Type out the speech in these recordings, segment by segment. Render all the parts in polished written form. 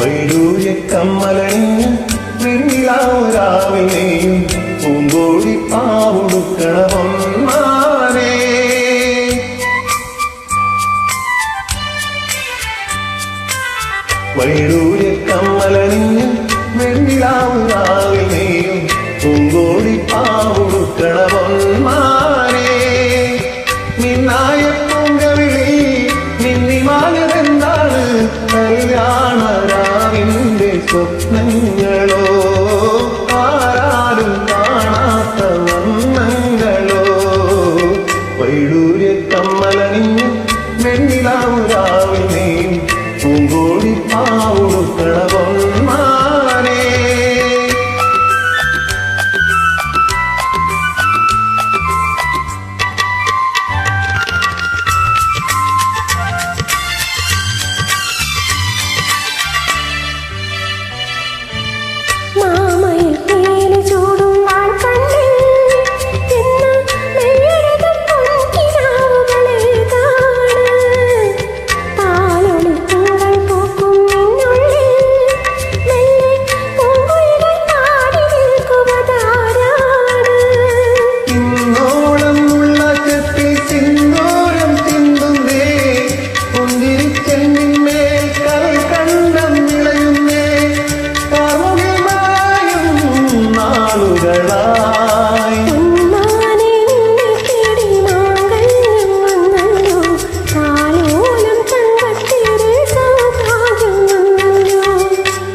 വൈഡൂര്യ കമ്മലണിഞ്ഞ് വെണ്ണിലാവുരാവിനെയും പൂങ്കോടി പാവുടുക്കണമൊന്നാനേ. വൈഡൂര്യ കമ്മലണിഞ്ഞ് വെണ്ണിലാവുരാവിനെയും പൂങ്കോടി പാവുടുക്കണമൊന്നാനേ. നിന്നായ പൂങ്കവിളി നിന്നിമാനതെന്താണ്? കല്യാണരാവിന്റെ സ്വപ്നങ്ങളോ ആരാരും കാണാത്ത വർണ്ണങ്ങളോ. വൈഡൂര്യ കമ്മലണിഞ്ഞ് വെണ്ണിലാവുരാവിനെയും പൂങ്കോടി പാവുടുക്കണമൊന്നാനേ.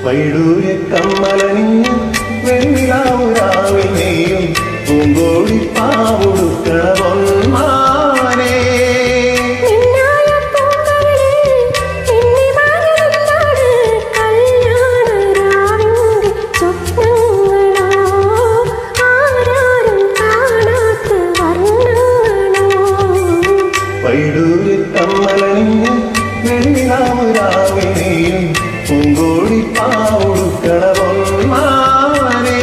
വൈഡൂര്യ കമ്മലണിഞ്ഞ് വെണ്ണിലാവുരാവിനെയും പൂങ്കോടി പാവുടുക്കണമൊന്നാനേ. വൈഡൂര്യ കമ്മലണിഞ്ഞ് വെണ്ണിലാവുരാവിനെയും പൂങ്കോടി പാവുടുക്കണമൊന്നാനേ.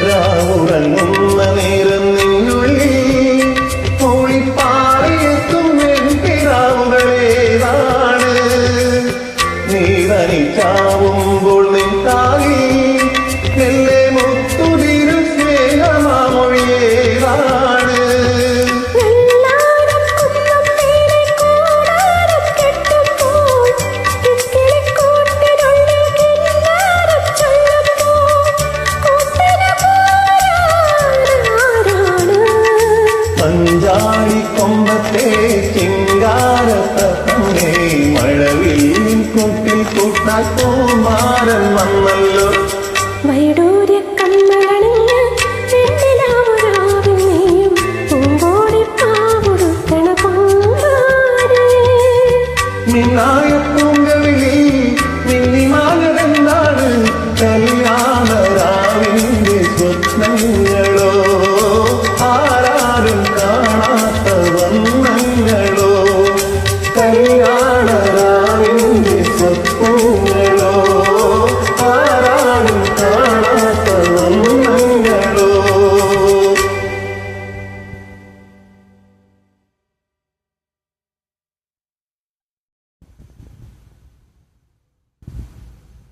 രാവുറങ്ങുന്ന നേരം നിന്നുള്ളിൽ മൂളിപ്പാറിയെത്തും വെൺപിറാവുകളേതാണ്. നീ തനിച്ചാവുമ്പോൾ നിൻകാലിൽ മെല്ലെ മുത്തുതിരും സ്നേഹമാമൊഴിയേതാണ്. മഞ്ചാടി കൊമ്പത്തെ ചിങ്കാരത്തന്നെ മഴവിൽ കൂട്ടിൽ കൂട്ടാക്കോമാരൻ വന്നല്ലോ. വൈഡൂര്യ കമ്മലണിഞ്ഞ് വെണ്ണിലാവുരാവിനെയും പൂങ്കോടി പാവുടുക്കണമൊന്നാനേ. നിന്നായ പൂങ്കവിളി നിന്നിമാനതെന്താണ്? കല്യാണരാവിന്റെ സ്വപ്നങ്ങളോ ആരാരും കാണാത്ത വർണ്ണങ്ങളോ. കല്യാണ